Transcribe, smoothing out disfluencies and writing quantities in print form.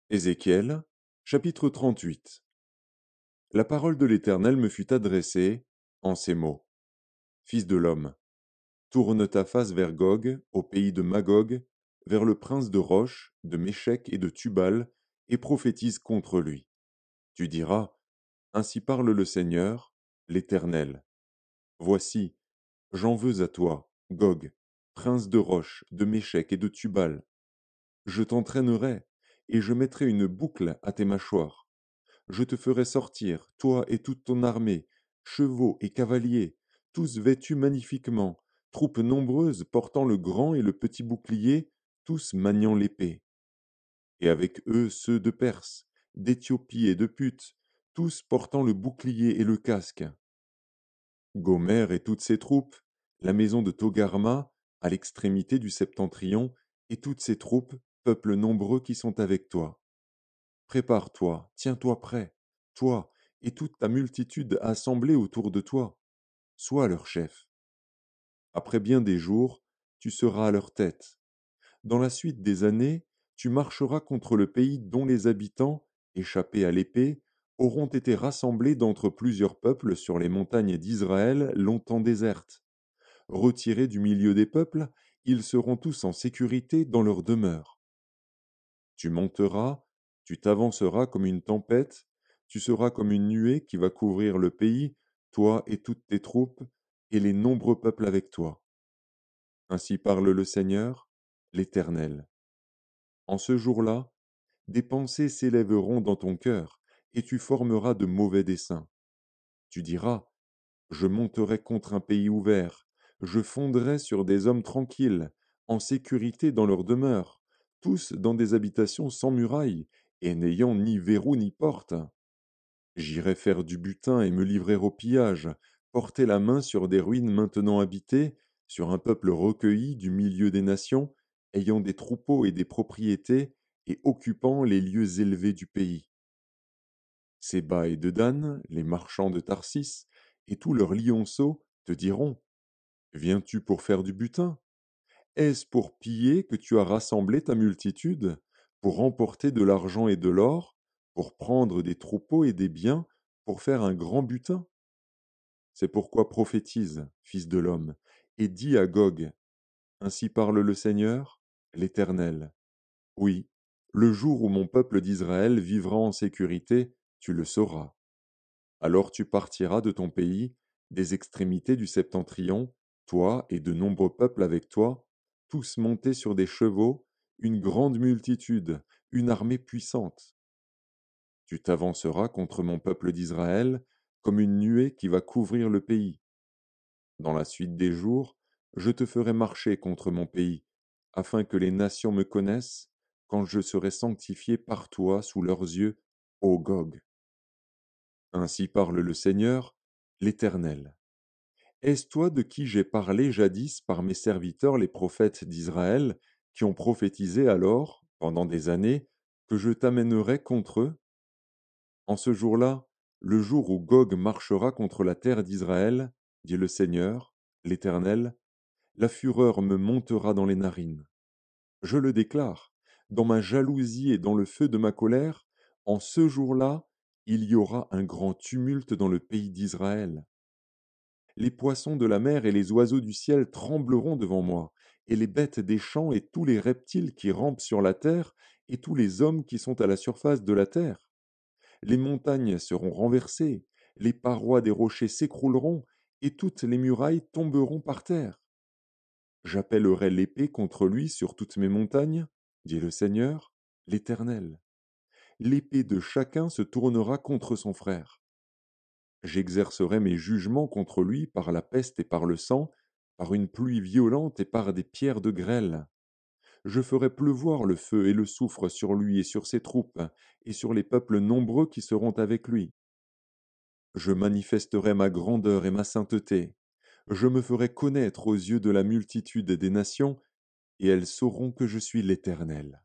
Ézéchiel, chapitre 38. La parole de l'Éternel me fut adressée en ces mots. Fils de l'homme, tourne ta face vers Gog, au pays de Magog, vers le prince de Roche, de Méchec et de Tubal, et prophétise contre lui. Tu diras, ainsi parle le Seigneur, l'Éternel. Voici, j'en veux à toi, Gog, prince de Roche, de Méchec et de Tubal. Je t'entraînerai, et je mettrai une boucle à tes mâchoires. Je te ferai sortir, toi et toute ton armée, chevaux et cavaliers, tous vêtus magnifiquement, troupes nombreuses portant le grand et le petit bouclier, tous maniant l'épée. Et avec eux ceux de Perse, d'Éthiopie et de Put, tous portant le bouclier et le casque. Gomère et toutes ses troupes, la maison de Togarma, à l'extrémité du septentrion, et toutes ses troupes, peuples nombreux qui sont avec toi. Prépare-toi, tiens-toi prêt, toi et toute ta multitude assemblée autour de toi. Sois leur chef. Après bien des jours, tu seras à leur tête. Dans la suite des années, tu marcheras contre le pays dont les habitants, échappés à l'épée, auront été rassemblés d'entre plusieurs peuples sur les montagnes d'Israël longtemps désertes. Retirés du milieu des peuples, ils seront tous en sécurité dans leur demeure. Tu monteras, tu t'avanceras comme une tempête, tu seras comme une nuée qui va couvrir le pays, toi et toutes tes troupes, et les nombreux peuples avec toi. Ainsi parle le Seigneur, l'Éternel. En ce jour-là, des pensées s'élèveront dans ton cœur, et tu formeras de mauvais desseins. Tu diras, je monterai contre un pays ouvert, je fondrai sur des hommes tranquilles, en sécurité dans leur demeure, tous dans des habitations sans murailles, et n'ayant ni verrou ni porte. J'irai faire du butin et me livrer au pillage, porter la main sur des ruines maintenant habitées, sur un peuple recueilli du milieu des nations, ayant des troupeaux et des propriétés, et occupant les lieux élevés du pays. Séba et Dedan, les marchands de Tarsis, et tous leurs lionceaux te diront, viens-tu pour faire du butin? Est-ce pour piller que tu as rassemblé ta multitude, pour remporter de l'argent et de l'or, pour prendre des troupeaux et des biens, pour faire un grand butin? C'est pourquoi prophétise, fils de l'homme, et dis à Gog, ainsi parle le Seigneur, l'Éternel. Oui, le jour où mon peuple d'Israël vivra en sécurité, tu le sauras. Alors tu partiras de ton pays, des extrémités du septentrion, toi et de nombreux peuples avec toi, tous montés sur des chevaux, une grande multitude, une armée puissante. Tu t'avanceras contre mon peuple d'Israël comme une nuée qui va couvrir le pays. Dans la suite des jours, je te ferai marcher contre mon pays, afin que les nations me connaissent, quand je serai sanctifié par toi sous leurs yeux, ô Gog. Ainsi parle le Seigneur, l'Éternel. Est-ce toi de qui j'ai parlé jadis par mes serviteurs les prophètes d'Israël, qui ont prophétisé alors, pendant des années, que je t'amènerai contre eux? En ce jour-là, le jour où Gog marchera contre la terre d'Israël, dit le Seigneur, l'Éternel, la fureur me montera dans les narines. Je le déclare, dans ma jalousie et dans le feu de ma colère, en ce jour-là, il y aura un grand tumulte dans le pays d'Israël. Les poissons de la mer et les oiseaux du ciel trembleront devant moi, et les bêtes des champs et tous les reptiles qui rampent sur la terre, et tous les hommes qui sont à la surface de la terre. Les montagnes seront renversées, les parois des rochers s'écrouleront, et toutes les murailles tomberont par terre. J'appellerai l'épée contre lui sur toutes mes montagnes, dit le Seigneur, l'Éternel. L'épée de chacun se tournera contre son frère. J'exercerai mes jugements contre lui par la peste et par le sang, par une pluie violente et par des pierres de grêle. Je ferai pleuvoir le feu et le soufre sur lui et sur ses troupes, et sur les peuples nombreux qui seront avec lui. Je manifesterai ma grandeur et ma sainteté. Je me ferai connaître aux yeux de la multitude des nations, et elles sauront que je suis l'Éternel.